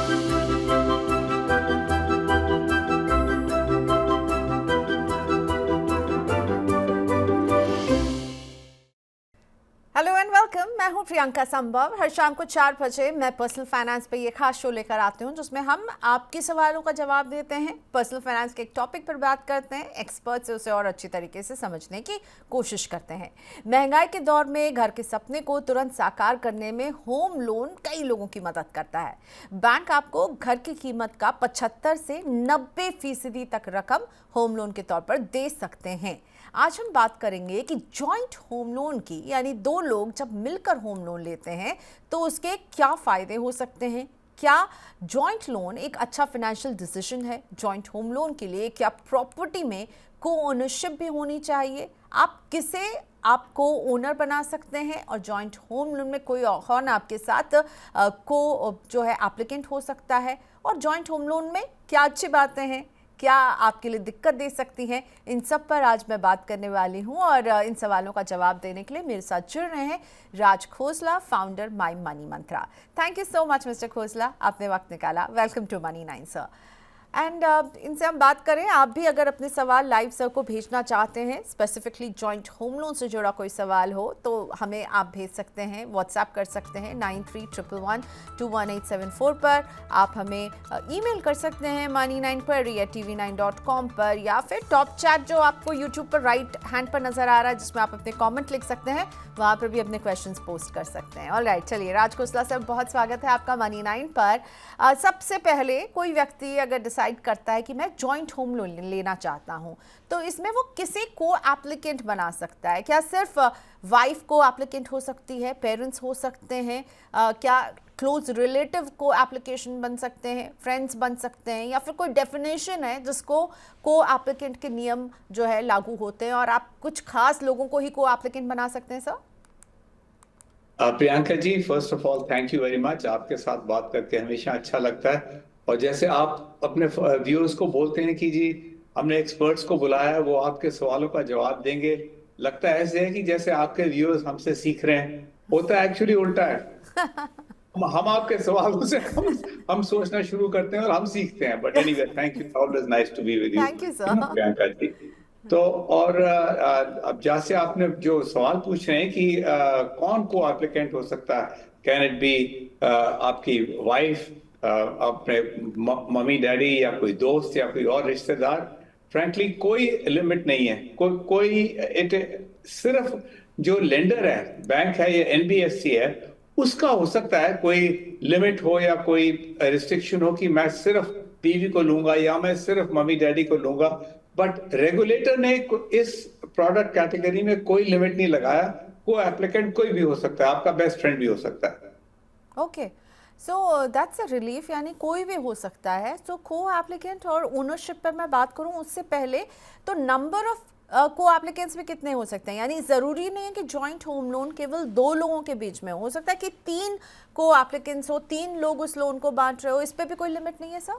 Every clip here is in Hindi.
Hello and welcome. मैं हूं प्रियंका संभव। हर शाम को 4 बजे मैं पर्सनल फाइनेंस पे ये खास शो लेकर आती हूं जिसमें हम आपके सवालों का जवाब देते हैं, पर्सनल फाइनेंस के एक टॉपिक पर बात करते हैं, एक्सपर्ट से उसे और अच्छी तरीके से समझने की कोशिश करते हैं। महंगाई के दौर में घर के सपने को तुरंत साकार करने में होम लोन कई लोगों की मदद करता है। बैंक आपको घर की कीमत का 75 से 90% तक रकम होम लोन के तौर पर दे सकते हैं। आज हम बात करेंगे कि जॉइंट होम लोन की, यानी 2 लोग जब मिलकर होम लोन लेते हैं तो उसके क्या फायदे हो सकते हैं। क्या जॉइंट लोन एक अच्छा फाइनेंशियल डिसीजन है? जॉइंट होम लोन के लिए क्या प्रॉपर्टी में को ओनरशिप भी होनी चाहिए? आप किसे आपको ओनर बना सकते हैं और जॉइंट होम लोन में कोई और आपके साथ को जो है एप्लीकेंट हो सकता है? और जॉइंट होम लोन में क्या अच्छी बातें हैं, क्या आपके लिए दिक्कत दे सकती हैं, इन सब पर आज मैं बात करने वाली हूं। और इन सवालों का जवाब देने के लिए मेरे साथ जुड़ रहे हैं Raj Khosla, founder my money mantra. Thank you so much mister Khosla, आपने वक्त निकाला। Welcome to money 9 sir. And इनसे हम बात करें, आप भी अगर अपने सवाल लाइव सर को भेजना चाहते हैं, स्पेसिफिकली जॉइंट होम लोन से जुड़ा कोई सवाल हो तो हमें आप भेज सकते हैं, व्हाट्सएप कर सकते हैं 9311121874 पर। आप हमें ईमेल कर सकते हैं money9 पर या tv9.com पर, या फिर टॉप चैट जो आपको यूट्यूब पर राइट हैंड पर नजर आ रहा है जिसमें आप अपने कॉमेंट लिख सकते हैं, वहाँ पर भी अपने क्वेश्चन पोस्ट कर सकते हैं। ऑलराइट, चलिए राज खोसला सर, बहुत स्वागत है आपका मनी 9 पर। सबसे पहले कोई व्यक्ति अगर डिसाइड करता है कि मैं जॉइंट होम लोन लेना चाहता हूं, तो इसमें वो किसी को एप्लीकेंट बना सकता है? क्या सिर्फ वाइफ को एप्लीकेंट हो सकती है, पेरेंट्स हो सकते हैं, क्या क्लोज रिलेटिव को एप्लीकेशन बन सकते हैं, फ्रेंड्स बन सकते हैं, या फिर कोई डेफिनेशन है जिसको को एप्लीकेंट के नियम जो है लागू होते हैं और आप कुछ खास लोगों को ही को एप्लीकेंट बना सकते हैं sir? Priyanka ji, first of all thank you very much. आपके साथ बात करके हमेशा अच्छा लगता है। और जैसे आप अपने व्यूअर्स को बोलते हैं कि जी हमने एक्सपर्ट्स को बुलाया है, वो आपके सवालों का जवाब देंगे, लगता है ऐसे है कि जैसे आपके व्यूअर्स हमसे सीख रहे हैं। होता है एक्चुअली उल्टा है। हम आपके सवालों से हम सोचना शुरू करते हैं और हम सीखते हैं। But anyway, thank you, always nice to be with you. Thank you sir. Priyanka ji, तो और अब जैसे आपने जो सवाल पूछ रहे हैं कि कौन को एप्लीकेंट हो सकता है, कैन इट बी आपकी वाइफ, अपने मम्मी डैडी, या कोई दोस्त, या कोई और रिश्तेदार? फ्रैंकली कोई लिमिट नहीं है। कोई सिर्फ जो लेंडर है, बैंक है या एनबीएफसी है, उसका हो सकता है कोई लिमिट हो या कोई रिस्ट्रिक्शन हो कि मैं सिर्फ बीवी को लूंगा या मैं सिर्फ मम्मी डैडी को लूंगा। बट रेगुलेटर ने इस प्रोडक्ट कैटेगरी में कोई लिमिट नहीं लगाया। को एप्लीकेंट कोई भी हो सकता है, आपका बेस्ट फ्रेंड भी हो सकता है। Okay, so that's a relief, यानी कोई भी हो सकता है। सो को एप्लीकेंट और ओनरशिप पर मैं बात करूं उससे पहले, तो नंबर ऑफ को एप्लीकेंट्स भी कितने हो सकते हैं? यानी ज़रूरी नहीं है कि जॉइंट होम लोन केवल 2 लोगों के बीच में हो सकता है कि 3 को एप्लीकेंट्स हो, 3 लोग उस लोन को बांट रहे हो। इस पे भी कोई लिमिट नहीं है सर?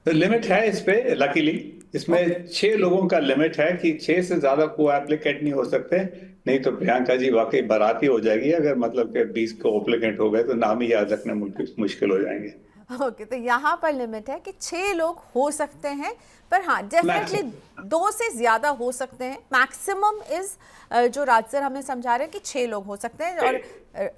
तो लिमिट है इस पे, लकीली इसमें 6 लोगों का लिमिट है कि 6 से ज्यादा को एप्लीकेंट नहीं हो सकते। नहीं तो प्रियंका जी वाकई बाराती हो जाएगी। अगर मतलब के 20 को एप्लीकेंट हो गए तो नाम ही याद रखने मुश्किल हो जाएंगे। ओके, तो यहाँ पर लिमिट है कि 6 लोग हो सकते हैं, पर हाँ डेफिनेटली 2 से ज़्यादा हो सकते हैं। मैक्सिमम इज़ जो राज सर हमें समझा रहे हैं कि 6 लोग हो सकते हैं। और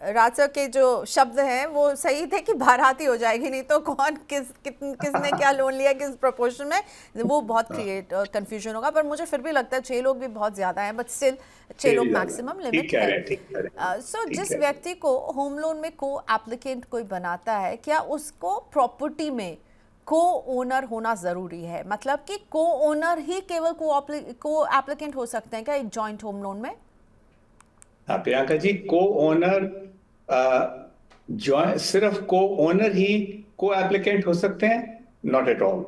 राज सर के जो शब्द हैं वो सही थे कि बाराती हो जाएगी, नहीं तो कौन किसने क्या लोन लिया, किस प्रोपोर्शन में, वो बहुत कंफ्यूजन होगा। पर मुझे फिर भी लगता है 6 लोग भी बहुत ज़्यादा हैं, बट स्टिल 6 लोग मैक्सिमम लिमिट है। सो जिस व्यक्ति को होम लोन में को एप्लीकेंट कोई बनाता है, क्या उसको प्रॉपर्टी में को ओनर होना जरूरी है? मतलब कि को ओनर ही केवल को एप्लीकेंट हो सकते हैं क्या एक जॉइंट होम लोन में? प्रियंका जी, को ओनर सिर्फ को ओनर ही को एप्लीकेंट हो सकते हैं? Not at all.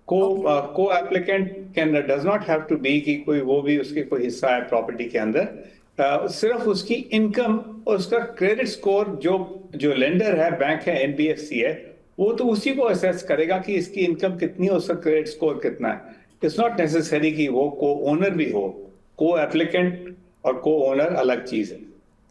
Co applicant can does not have to be कि कोई वो भी उसके कोई हिस्सा है प्रॉपर्टी के अंदर। सिर्फ उसकी इनकम और उसका क्रेडिट स्कोर, जो लेंडर है, बैंक है, एनबीएफसी है, वो तो उसी को असेस करेगा कि इसकी इनकम कितनी है, उसका क्रेडिट स्कोर कितना है। इट्स नॉट नेसेसरी कि वो को ओनर भी हो। को एप्लीकेंट और को ओनर अलग चीज है।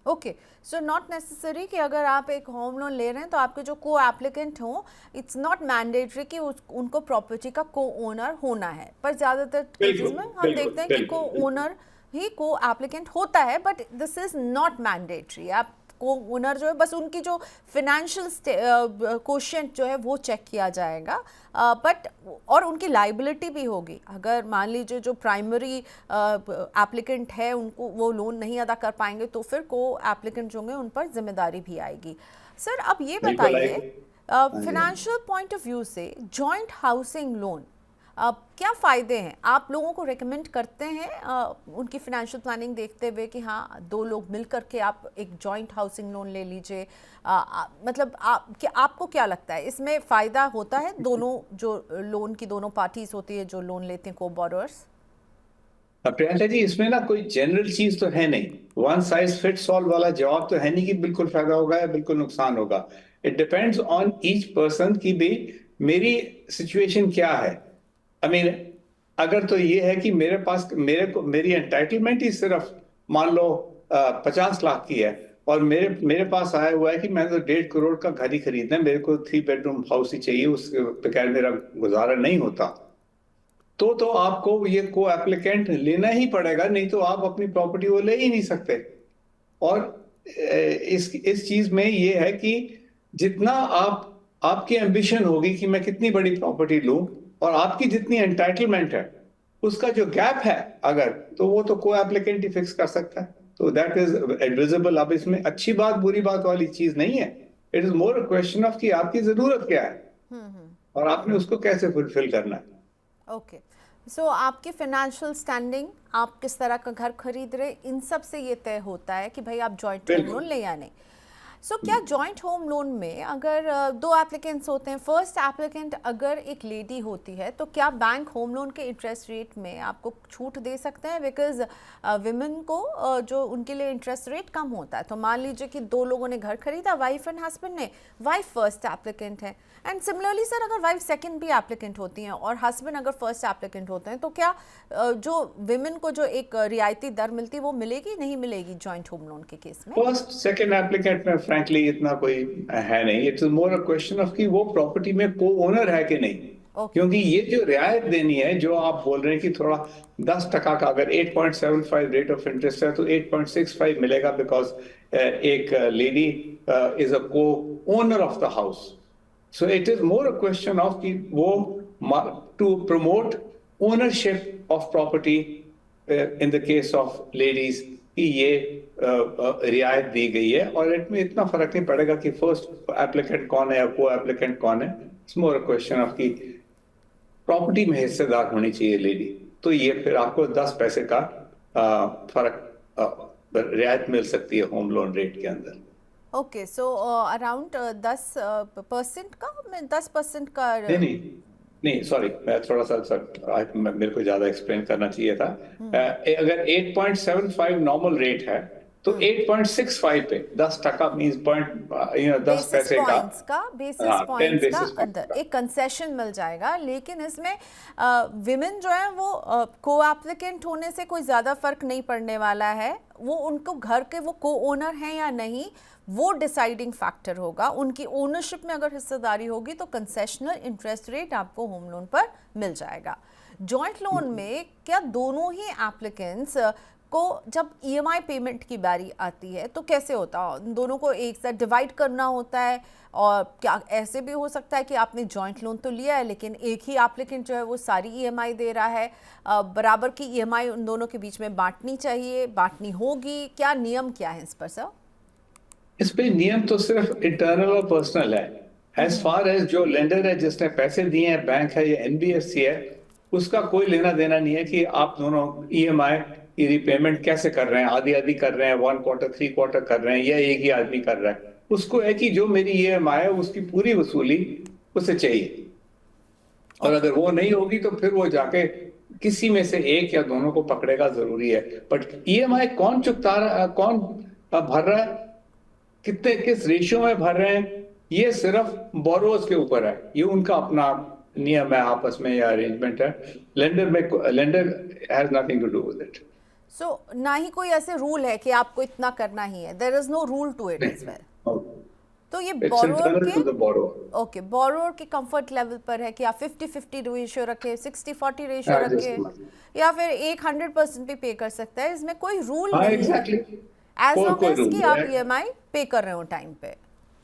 ओके, सो नॉट नेसेसरी कि अगर आप एक होम लोन ले रहे हैं तो आपके जो को एप्लीकेंट हों, इट्स नॉट मैंडेटरी कि उनको प्रॉपर्टी का को ओनर होना है, पर ज़्यादातर केसेस बिल्कुल में हम बिल्कुल देखते हैं कि को बिल्कुल ओनर ही को एप्लीकेंट होता है, but this is not mandatory. आप को ओनर जो है बस उनकी जो फिनेंशियल कोशेंट जो है वो चेक किया जाएगा, बट और उनकी लाइबिलिटी भी होगी। अगर मान लीजिए जो प्राइमरी एप्लीकेंट है उनको वो लोन नहीं अदा कर पाएंगे तो फिर को एप्लीकेंट जो होंगे उन पर जिम्मेदारी भी आएगी। सर अब ये बिल्कुल बताइए, हाँ जी हाँ जी। फिनेंशियल पॉइंट ऑफ व्यू से जॉइंट हाउसिंग लोन क्या फ़ायदे हैं? आप लोगों को रेकमेंड करते हैं उनकी फिनेंशियल प्लानिंग देखते हुए कि हाँ दो लोग मिल करके आप एक जॉइंट हाउसिंग लोन ले लीजिए? मतलब आपको क्या लगता है इसमें फ़ायदा होता है? दोनों जो लोन की दोनों पार्टीज होती है जो लोन लेते हैं, को बोरोअर्स। प्रियंका जी, इसमें ना कोई जनरल चीज तो है नहीं, वन साइज फिट्स ऑल वाला जवाब तो है नहीं कि बिल्कुल फायदा होगा या बिल्कुल नुकसान होगा। It depends on each person की भी मेरी सिचुएशन क्या है। आई मीन, अगर तो ये है कि मेरे पास मेरी एंटाइटलमेंट ही सिर्फ मान लो 50 लाख की है, और मेरे मेरे पास आया हुआ है कि मैंने तो 1.5 करोड़ का घर ही खरीदना है, मेरे को 3 बेडरूम हाउस ही चाहिए, उसके बगैर मेरा गुजारा नहीं होता, तो आपको ये को एप्लीकेंट लेना ही पड़ेगा, नहीं तो आप अपनी प्रॉपर्टी वो ले ही नहीं सकते। और इस चीज में ये है कि जितना आपकी एम्बिशन होगी कि मैं कितनी बड़ी प्रॉपर्टी लूं, और आपकी जितनी एंटाइटलमेंट है उसका जो गैप है अगर, तो वो तो को एप्लीकेंट ही फिक्स कर सकता है। तो दैट इज एडविजिबल। अब इसमें अच्छी बात बुरी बात वाली चीज नहीं है। It is more question of कि आपकी जरूरत क्या है और आपने उसको कैसे फुलफिल करना है। ओके, सो आपकी फिनेंशियल स्टैंडिंग, आप किस तरह का घर खरीद रहे, इन सब से ये तय होता है कि भाई आप जॉइंट होम लोन ले या नहीं। सो क्या जॉइंट होम लोन में अगर दो एप्लीकेंट्स होते हैं, फर्स्ट एप्लीकेंट अगर एक लेडी होती है तो क्या बैंक होम लोन के इंटरेस्ट रेट में आपको छूट दे सकते हैं? बिकॉज विमेन को जो उनके लिए इंटरेस्ट रेट कम होता है। तो मान लीजिए कि दो लोगों ने घर खरीदा, वाइफ एंड हस्बैंड ने, वाइफ फर्स्ट एप्लीकेंट है, एंड सिमिलरली सर अगर वाइफ सेकंड भी एप्लीकेंट होती हैं और हस्बैंड अगर फर्स्ट एप्लीकेंट होते हैं, तो क्या जो विमेन को जो एक रियायती दर मिलती है वो मिलेगी नहीं मिलेगी जॉइंट होम लोन के केस में? फर्स्ट सेकंड एप्लीकेंट में फ्रैंकली इतना कोई है नहीं। It's more a question of कि वो प्रॉपर्टी में को ओनर है कि नहीं। क्योंकि ये जो रियायत देनी है, जो आप बोल रहे हैं कि थोड़ा 10% का, अगर 8.75 रेट ऑफ इंटरेस्ट है तो 8.65 मिलेगा, बिकॉज एक lady is a co-owner of the house. So it is more a question of कि वो to promote ownership of property in the case of ladies कि ये रियायत दी गई है, और इसमें इतना फर्क नहीं पड़ेगा कि फर्स्ट एप्लीकेंट कौन है या को एप्लीकेंट कौन है। It's more a question of कि प्रॉपर्टी में हिस्सेदार होनी चाहिए लेडी, तो ये फिर आपको 10 पैसे का फर्क रियायत मिल सकती है होम लोन रेट के अंदर। ओके, सो अराउंड 10% का, मैं 10% का नहीं नहीं सॉरी, मैं थोड़ा सा मेरे को ज्यादा एक्सप्लेन करना चाहिए था। अगर 8.75 नॉर्मल रेट है तो 8.65 पे 10% मींस 10 पैसे का बेसिस हाँ, 10 पॉइंट्स का basis अंदर points एक कंसेशन मिल जाएगा। लेकिन इसमें विमेन जो है वो को एप्लीकेंट होने से कोई ज़्यादा फर्क नहीं पड़ने वाला है। वो उनको घर के वो को ओनर हैं या नहीं, वो डिसाइडिंग फैक्टर होगा। उनकी ओनरशिप में अगर हिस्सेदारी होगी तो कंसेशनल इंटरेस्ट रेट आपको होम लोन पर मिल जाएगा। जॉइंट लोन में क्या दोनों ही एप्लीकेंट्स को जब ईएमआई पेमेंट की बारी आती है तो कैसे होता है? दोनों को एक साथ डिवाइड करना होता है, और क्या ऐसे भी हो सकता है कि आपने जॉइंट लोन तो लिया है लेकिन एक ही एप्लीकेंट जो है वो सारी ईएमआई दे रहा है, बराबर की ईएमआई उन दोनों के बीच में बांटनी चाहिए, बांटनी होगी? क्या नियम क्या है इस पर सर? इस पे नियम तो सिर्फ इंटरनल और पर्सनल है। एज फार एज जो लेंडर है जिसने पैसे दिए हैं, बैंक है या एनबीएफसी है, उसका कोई लेना देना नहीं है कि आप दोनों ईएमआई की रीपेमेंट कैसे कर रहे हैं, आधी आधी कर रहे हैं, 1 क्वार्टर 3 क्वार्टर कर रहे हैं, या एक ही आदमी कर रहा है। उसको है कि जो मेरी ईएमआई है उसकी पूरी वसूली उसे चाहिए, और अगर वो नहीं होगी तो फिर वो जाके किसी में से एक या दोनों को पकड़ेगा, जरूरी है। बट ईएमआई कौन चुकता रहा, कौन भर रहा है, कितने किस रेशियो में भर रहे हैं, ये सिर्फ बोरोज के ऊपर है। ये उनका अपना नियम है आपस में या अरेंजमेंट है। Lender has nothing to do with it. So ना ही कोई ऐसे रूल है कि आपको इतना करना ही है, there is no rule to it as well. तो ये बोरोअर के बोरोअर के कंफर्ट लेवल पर है कि आप 50-50 रेशियो रखें, 60-40 रेशियो रखें, या फिर 100% भी पे कर सकता है, इसमें कोई रूल नहीं है एज लॉन्ग एज कि आप EMI पे कर रहे हो टाइम पे।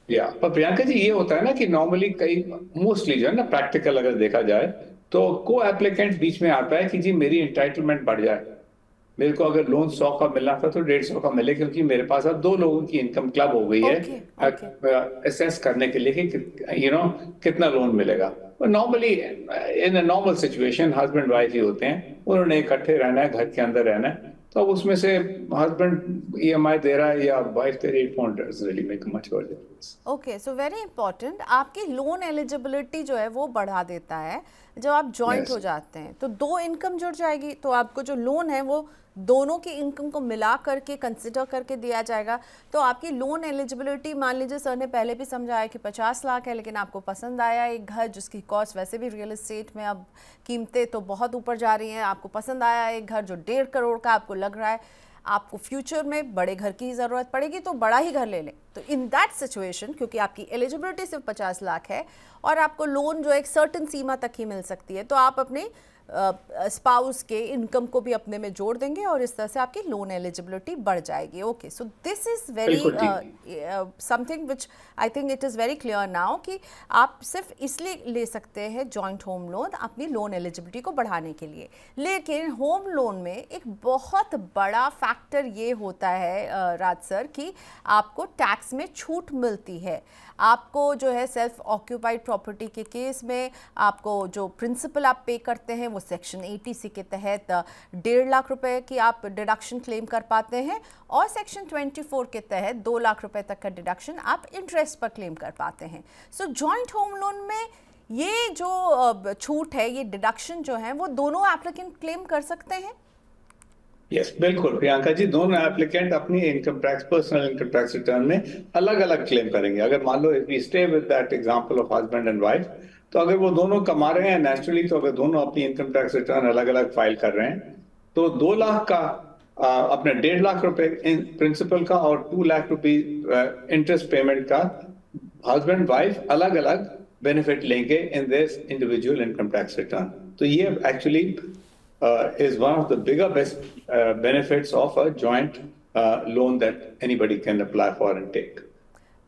पर प्रियंका जी ये होता है ना कि नॉर्मली कई मोस्टली जो है ना प्रैक्टिकल अगर देखा जाए तो को एप्लीकेंट बीच में आता है कि जी मेरी एंटाइटलमेंट बढ़ जाए, मेरे को अगर लोन 100 का मिलना था तो 150 का मिले, क्योंकि मेरे पास अब 2 लोगों की इनकम क्लब हो गई है असेस करने के लिए कि कितना लोन मिलेगा। Normally in a normal situation husband wife ही होते हैं, उन्होंने इकट्ठे रहना है, घर के अंदर रहना है, तो अब उसमें से हस्बैंड EMI दे रहा है या वाइफ दे रही है, it won't really make much of difference. Okay, so very important, आपकी लोन एलिजिबिलिटी जो है वो बढ़ा देता है जब आप जॉइंट हो जाते हैं। तो 2 इनकम जुड़ जाएगी, तो आपको जो लोन है वो दोनों की इनकम को मिला करके कंसिडर करके दिया जाएगा। तो आपकी लोन एलिजिबिलिटी, मान लीजिए सर ने पहले भी समझाया कि 50 लाख है, लेकिन आपको पसंद आया एक घर जिसकी कॉस्ट, वैसे भी रियल एस्टेट में अब कीमतें तो बहुत ऊपर जा रही हैं, आपको पसंद आया एक घर जो 1.5 करोड़ का आपको लग रहा है, आपको फ्यूचर में बड़े घर की ज़रूरत पड़ेगी तो बड़ा ही घर ले लें। तो इन दैट सिचुएशन, क्योंकि आपकी एलिजिबिलिटी सिर्फ 50 लाख है और आपको लोन जो एक सर्टेन सीमा तक ही मिल सकती है, तो आप अपने स्पाउस के इनकम को भी अपने में जोड़ देंगे और इस तरह से आपकी लोन एलिजिबिलिटी बढ़ जाएगी। Okay, so this is very something which I think it is very clear now कि आप सिर्फ इसलिए ले सकते हैं जॉइंट होम लोन अपनी लोन एलिजिबिलिटी को बढ़ाने के लिए। लेकिन होम लोन में एक बहुत बड़ा फैक्टर ये होता है राज सर कि आपको टैक्स में छूट मिलती है। आपको जो है सेल्फ ऑक्यूपाइड प्रॉपर्टी के केस में आपको जो प्रिंसिपल आप पे करते हैं वो सेक्शन 80C के तहत 1.5 लाख रुपए की आप डिडक्शन क्लेम कर पाते हैं, और सेक्शन 24 के तहत 2 लाख रुपए तक का डिडक्शन आप इंटरेस्ट पर क्लेम कर पाते हैं। सो जॉइंट होम लोन में ये जो छूट है, ये डिडक्शन जो है, वो दोनों एप्लीकेंट क्लेम कर सकते हैं। यस बिल्कुल प्रियंका जी, दोनों एप्लीकेंट अपनी income tax, personal income tax return में अलग अलग क्लेम करेंगे। अगर मान लो we stay with that example of husband and wife, तो अगर वो दोनों कमा रहे हैं नेचुरली, तो अगर दोनों अपनी इनकम टैक्स रिटर्न अलग अलग फाइल कर रहे हैं, तो 2 लाख का अपने 1.5 लाख रुपए प्रिंसिपल का और 2 लाख रुपए इंटरेस्ट पेमेंट का हस्बैंड वाइफ अलग अलग बेनिफिट लेंगे in this individual income tax return. तो ये actually is one of the bigger best benefits of a joint loan that anybody can apply for and take.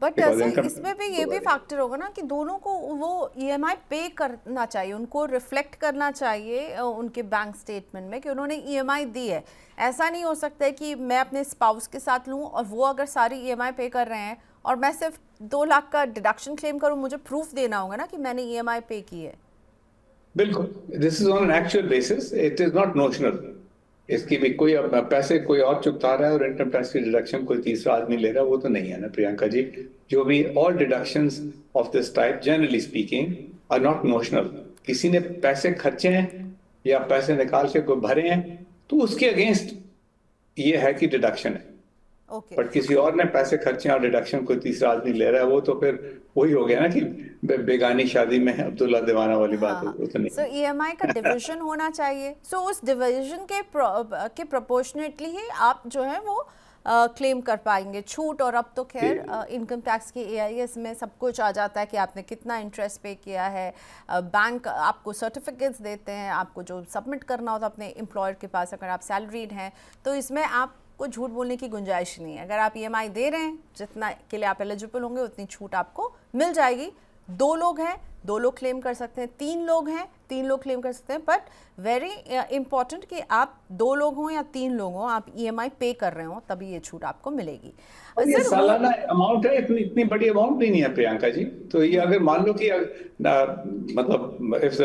But इसमें भी ये भी फैक्टर होगा ना कि दोनों को वो EMI पे करना चाहिए, उनको रिफ्लेक्ट करना चाहिए उनके बैंक स्टेटमेंट में कि उन्होंने EMI दी है। ऐसा नहीं हो सकता है कि मैं अपने स्पाउस के साथ लूँ और वो अगर सारी EMI पे कर रहे हैं और मैं सिर्फ 2 लाख का डिडक्शन क्लेम करूँ, मुझे प्रूफ देना होगा ना कि मैंने EMI पे की है। बिल्कुल, this is on an actual basis, it is not notional. इसकी भी कोई पैसे कोई और चुकता रहा है और इनकम टैक्स की डिडक्शन कोई तीसरा आदमी ले रहा है, वो तो नहीं है ना प्रियंका जी। जो भी all deductions of this type generally speaking are not notional. किसी ने पैसे खर्चे हैं या पैसे निकाल के कोई भरे हैं तो उसके अगेंस्ट ये है कि डिडक्शन है। बट किसी और ने पैसे खर्चे और डिडक्शन कोई तीसरा आदमी ले रहा है, वो तो फिर वही हो गया ना कि बेगानी शादी में अब्दुल्ला दीवाना वाली बात हो तो नहीं। सो EMI का डिवीजन होना चाहिए। सो उस डिवीजन के प्रोपोर्शनेटली ही आप जो है वो क्लेम कर पाएंगे छूट। और अब तो खैर इनकम टैक्स के AIS में सब कुछ आ जाता है कि आपने कितना इंटरेस्ट पे किया है। बैंक आपको सर्टिफिकेट्स देते हैं, आपको जो सबमिट करना होता है अपने एम्प्लॉयर के पास, अगर आप सैलरीड हैं तो इसमें आपको झूठ बोलने की गुंजाइश नहीं है। अगर आप EMI दे रहे हैं, जितना के लिए आप एलिजिबल होंगे उतनी छूट आपको मिल जाएगी। 2 लोग हैं, 2 लोग क्लेम कर सकते हैं, 3 लोग हैं, 3 लोग क्लेम कर सकते हैं। बट वेरी इंपॉर्टेंट कि आप 2 लोग हों या 3 लोग हों, आप EMI पे कर रहे हो तभी ये छूट आपको मिलेगी। ये सालाना अमाउंट है, इतनी बड़ी अमाउंट भी नहीं है प्रियंका जी। तो ये अगर मान लो कि मतलब if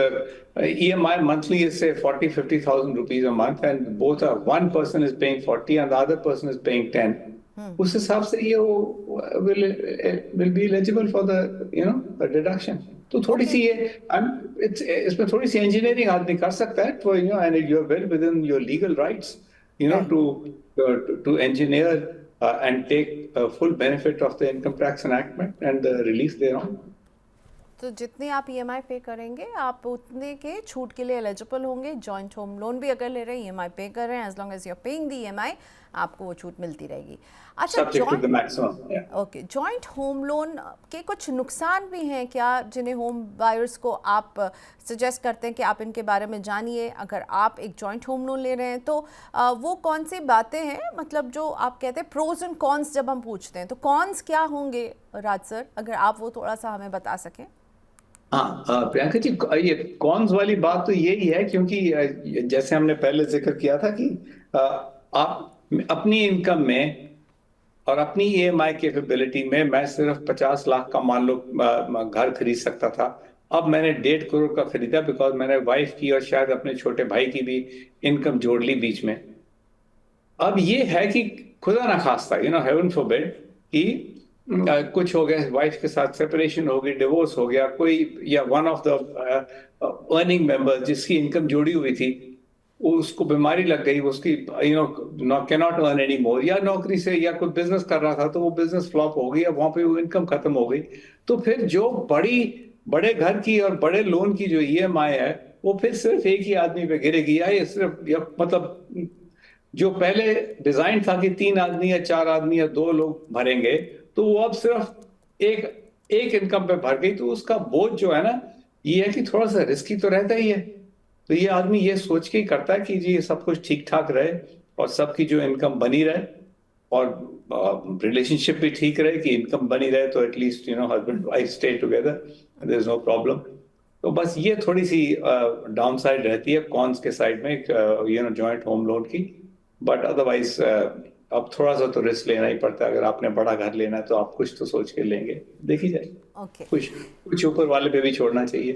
EMI monthly is say 40,000-50,000 rupees a month and both are, one person is paying 40 and the other person is paying 10, उस हिसाब से ये will be eligible for the deduction। तो थोड़ी सी ये इसमें थोड़ी सी इंजीनियरिंग आदमी कर सकता है, तो and you are well within your legal rights to engineer and take full benefit of the income tax enactment and the relief thereon। तो जितनी आप ईएमआई पे करेंगे आप उतने के छूट के लिए एलिजिबल होंगे। जॉइंट होम लोन भी अगर ले रहे हैं, ईएमआई पे कर रहे हैं, as long as you are paying the EMI, आपको वो छूट मिलती रहेगी। अच्छा, Subject to the maximum, yeah. Okay, joint home loan के कुछ नुकसान भी हैं क्या, जिन्हें होम बायर्स को आप सजेस्ट करते हैं कि आप इनके बारे में जानिए अगर आप एक जॉइंट होम लोन ले रहे हैं? तो वो कौन सी बातें हैं, मतलब जो आप कहते हैं प्रोज एंड कॉन्स जब हम पूछते हैं, तो कॉन्स क्या होंगे राज सर, अगर आप वो थोड़ा सा हमें बता सकें। हाँ, प्रियंका जी, ये कॉन्स वाली बात तो यही है, क्योंकि जैसे हमने पहले जिक्र किया था कि आप अपनी इनकम में और अपनी ईएमआई कैपेबिलिटी में मैं सिर्फ 50 लाख का मान लो घर खरीद सकता था। अब मैंने 1.5 करोड़ का खरीदा, बिकॉज मैंने वाइफ की और शायद अपने छोटे भाई की भी इनकम जोड़ ली बीच में। अब ये है कि खुदा ना खास्ता, हेवन फॉरबिड, कि कुछ हो गया, वाइफ के साथ सेपरेशन हो गई, डिवोर्स हो गया, कोई या one of the earning members जिसकी इनकम जोड़ी हुई थी उसको बीमारी लग गई, उसकी can not earn any more, या नौकरी से या कोई बिजनेस कर रहा था तो वो बिजनेस फ्लॉप हो गई, अब वहां पे वो इनकम खत्म हो गई। तो फिर जो बड़े घर की और बड़े लोन की जो ईएमआई है वो फिर सिर्फ एक ही आदमी पे गिरेगी, या मतलब जो पहले डिजाइन था कि 3 आदमी या 4 आदमी या 2 लोग भरेंगे, तो वो अब सिर्फ एक इनकम पे भर गई। तो उसका बोझ जो है ना, ये है कि थोड़ा सा रिस्की तो रहता ही है। तो ये आदमी ये सोच के ही करता है कि जी सब कुछ ठीक ठाक रहे और सबकी जो इनकम बनी रहे और रिलेशनशिप भी ठीक रहे, कि इनकम बनी रहे तो at least husband wife stay together, there is no problem. तो बस ये थोड़ी सी डाउन साइड रहती है कॉन्स के साइड में जॉइंट होम लोन की। बट अदरवाइज अब थोड़ा सा तो रिस्क लेना ही पड़ता है। अगर आपने बड़ा घर लेना है तो आप कुछ तो सोच के लेंगे, देखी जाए। ओके, कुछ ऊपर वाले पे भी छोड़ना चाहिए।